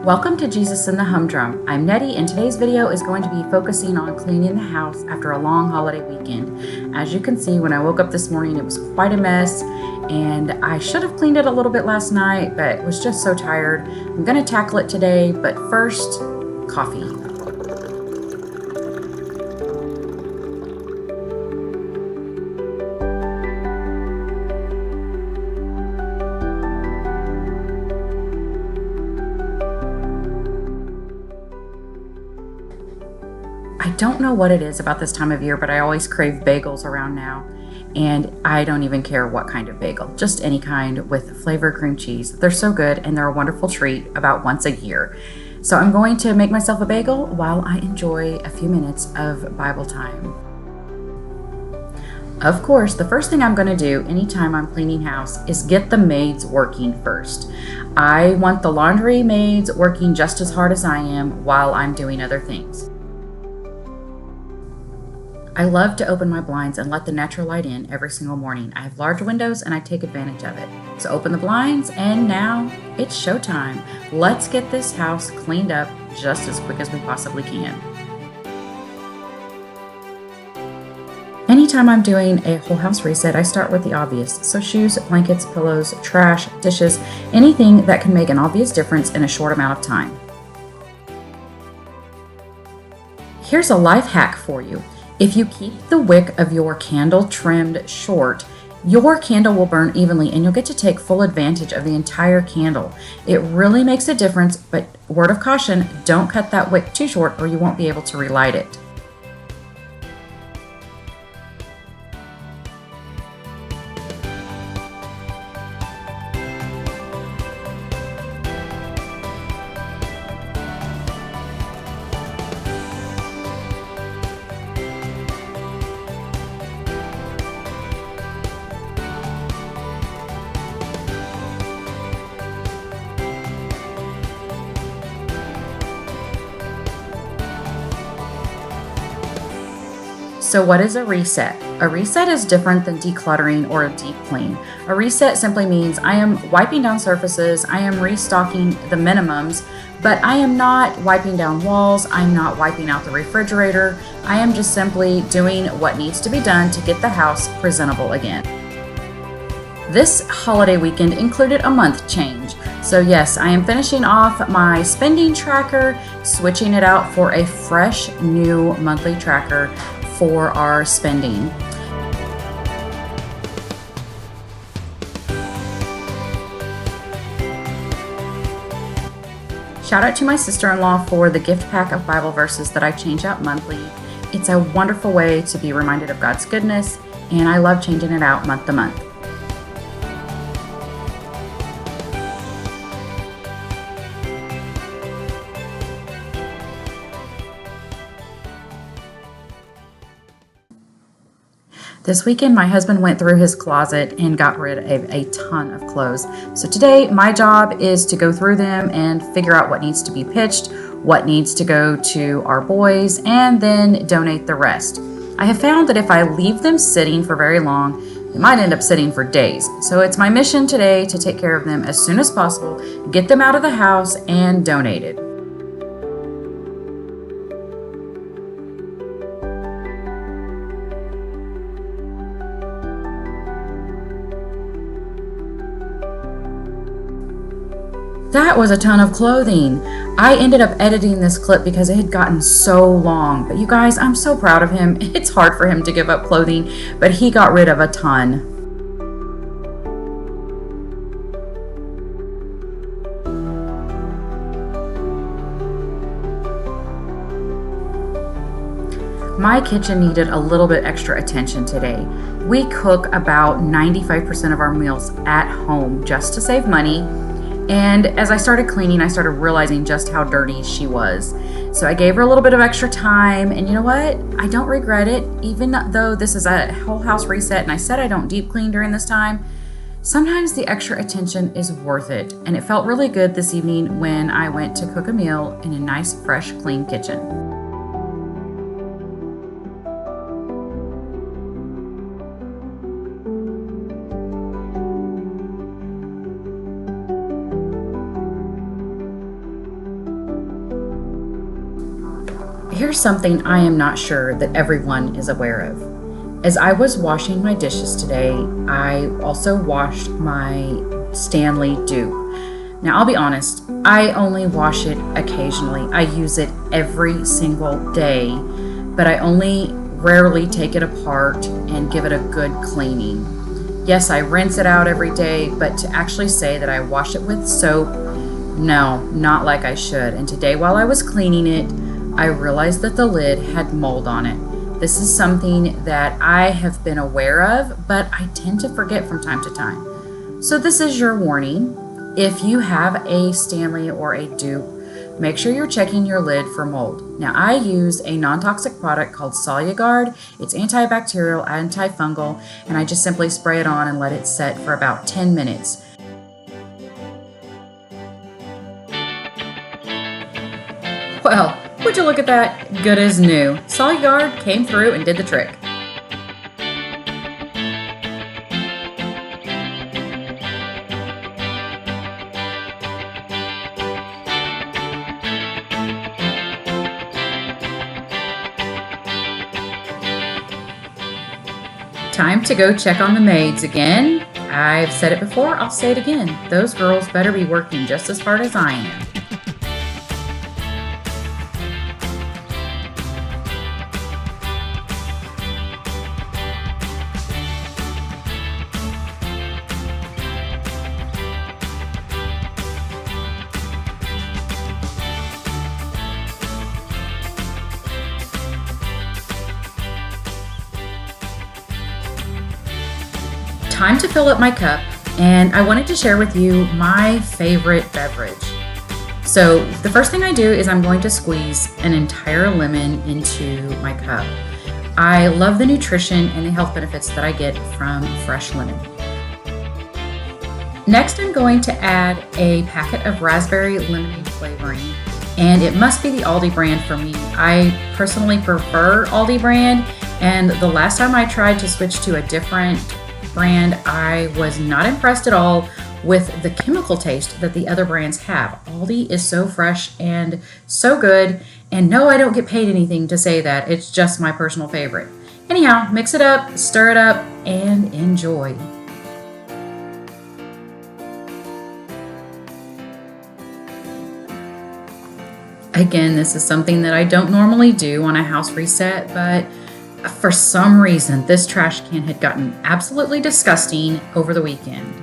Welcome to Jesus in the Humdrum. I'm Nettie, and today's video is going to be focusing on cleaning the house after a long holiday weekend. As you can see, when I woke up this morning, it was quite a mess, and I should have cleaned it a little bit last night, but was just so tired. I'm going to tackle it today, but first, coffee. I don't know what it is about this time of year, but I always crave bagels around now. And I don't even care what kind of bagel, just any kind with flavored cream cheese. They're so good and they're a wonderful treat about once a year. So I'm going to make myself a bagel while I enjoy a few minutes of Bible time. Of course, the first thing I'm going to do anytime I'm cleaning house is get the maids working first. I want the laundry maids working just as hard as I am while I'm doing other things. I love to open my blinds and let the natural light in every single morning. I have large windows and I take advantage of it. So open the blinds and now it's showtime. Let's get this house cleaned up just as quick as we possibly can. Anytime I'm doing a whole house reset, I start with the obvious. So shoes, blankets, pillows, trash, dishes, anything that can make an obvious difference in a short amount of time. Here's a life hack for you. If you keep the wick of your candle trimmed short, your candle will burn evenly and you'll get to take full advantage of the entire candle. It really makes a difference, but word of caution, don't cut that wick too short or you won't be able to relight it. So what is a reset? A reset is different than decluttering or a deep clean. A reset simply means I am wiping down surfaces, I am restocking the minimums, but I am not wiping down walls, I'm not wiping out the refrigerator. I am just simply doing what needs to be done to get the house presentable again. This holiday weekend included a month change. So yes, I am finishing off my spending tracker, switching it out for a fresh new monthly tracker for our spending. Shout out to my sister-in-law for the gift pack of Bible verses that I change out monthly. It's a wonderful way to be reminded of God's goodness, and I love changing it out month to month. This weekend, my husband went through his closet and got rid of a ton of clothes. So today, my job is to go through them and figure out what needs to be pitched, what needs to go to our boys, and then donate the rest. I have found that if I leave them sitting for very long, they might end up sitting for days. So it's my mission today to take care of them as soon as possible, get them out of the house, and donate it. That was a ton of clothing. I ended up editing this clip because it had gotten so long. But you guys, I'm so proud of him. It's hard for him to give up clothing, but he got rid of a ton. My kitchen needed a little bit extra attention today. We cook about 95% of our meals at home just to save money. And as I started cleaning, I started realizing just how dirty she was. So I gave her a little bit of extra time, and you know what? I don't regret it, even though this is a whole house reset and I said I don't deep clean during this time. Sometimes the extra attention is worth it, and it felt really good this evening when I went to cook a meal in a nice, fresh, clean kitchen. here's something I am not sure that everyone is aware of. As I was washing my dishes today, I also washed my Stanley Dew. Now, I'll be honest, I only wash it occasionally. I use it every single day, but I only rarely take it apart and give it a good cleaning. Yes, I rinse it out every day, but to actually say that I wash it with soap, no, not like I should. And today, while I was cleaning it, I realized that the lid had mold on it. This is something that I have been aware of, but I tend to forget from time to time. So this is your warning. If you have a Stanley or a Dupe, make sure you're checking your lid for mold. Now, I use a non-toxic product called SoluGuard. It's antibacterial, antifungal, and I just simply spray it on and let it set for about 10 minutes. Well, would you look at that? Good as new. SoluGuard came through and did the trick. Time to go check on the maids again. I've said it before, I'll say it again. Those girls better be working just as hard as I am. Time to fill up my cup, and I wanted to share with you my favorite beverage. So the first thing I do is I'm going to squeeze an entire lemon into my cup. I love the nutrition and the health benefits that I get from fresh lemon. Next, I'm going to add a packet of raspberry lemonade flavoring, and it must be the Aldi brand for me. I personally prefer Aldi brand, and the last time I tried to switch to a different brand, I was not impressed at all with the chemical taste that the other brands have. Aldi is so fresh and so good, and no, I don't get paid anything to say that. It's just my personal favorite. Anyhow, mix it up, stir it up, and enjoy. Again, this is something that I don't normally do on a house reset, but for some reason, this trash can had gotten absolutely disgusting over the weekend.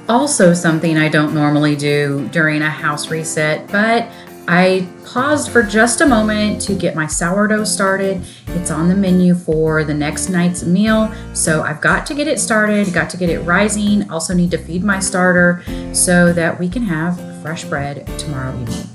Also, something I don't normally do during a house reset, but I paused for just a moment to get my sourdough started. It's on the menu for the next night's meal, so I've got to get it started, got to get it rising. Also need to feed my starter so that we can have fresh bread tomorrow evening.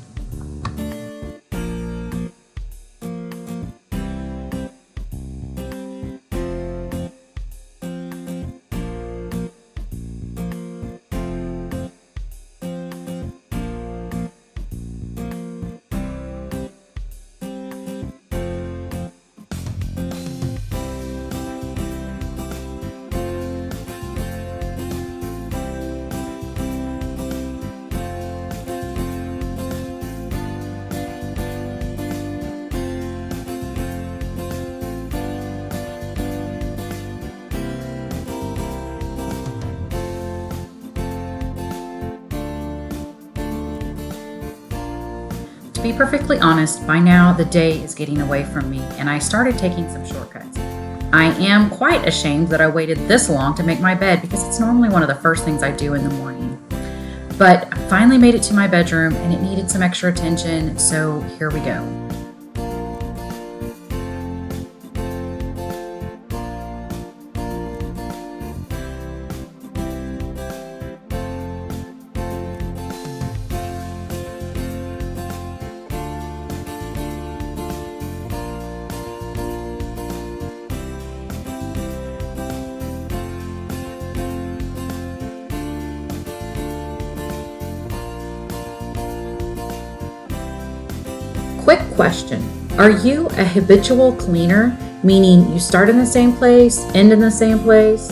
To be perfectly honest, by now the day is getting away from me and I started taking some shortcuts. I am quite ashamed that I waited this long to make my bed because it's normally one of the first things I do in the morning. But I finally made it to my bedroom and it needed some extra attention, so here we go. Quick question. Are you a habitual cleaner, meaning you start in the same place, end in the same place?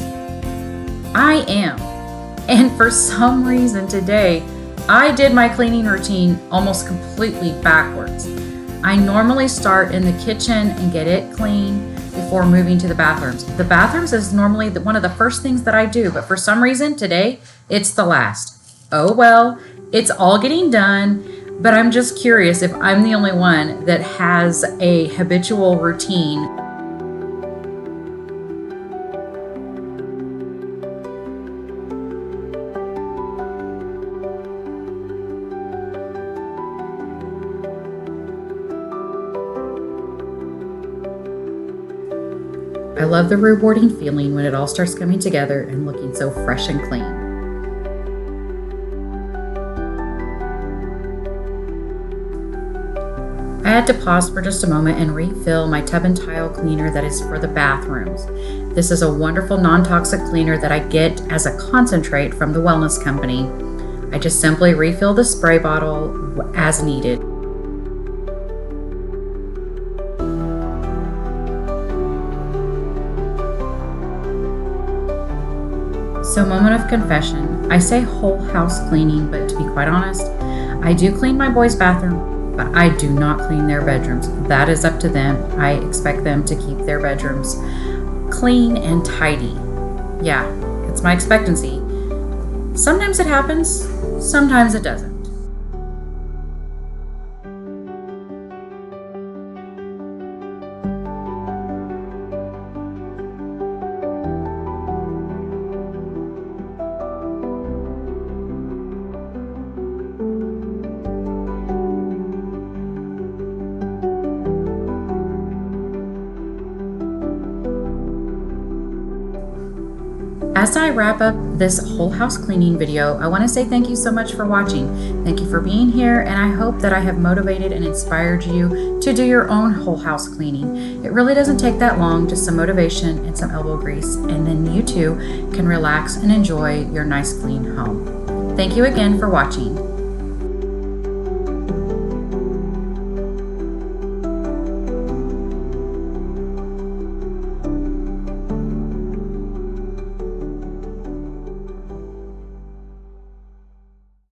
I am. And for some reason today, I did my cleaning routine almost completely backwards. I normally start in the kitchen and get it clean before moving to the bathrooms. The bathrooms is normally one of the first things that I do, but for some reason today, it's the last. Oh well, it's all getting done, but I'm just curious if I'm the only one that has a habitual routine. I love the rewarding feeling when it all starts coming together and looking so fresh and clean. I had to pause for just a moment and refill my tub and tile cleaner that is for the bathrooms. This is a wonderful non-toxic cleaner that I get as a concentrate from the wellness company. I just simply refill the spray bottle as needed. So, moment of confession, I say whole house cleaning, but to be quite honest, I do clean my boys' bathroom, but I do not clean their bedrooms. That is up to them. I expect them to keep their bedrooms clean and tidy. Yeah, it's my expectancy. Sometimes it happens, sometimes it doesn't. As I wrap up this whole house cleaning video, I want to say thank you so much for watching. Thank you for being here, and I hope that I have motivated and inspired you to do your own whole house cleaning. It really doesn't take that long, just some motivation and some elbow grease, and then you too can relax and enjoy your nice clean home. Thank you again for watching.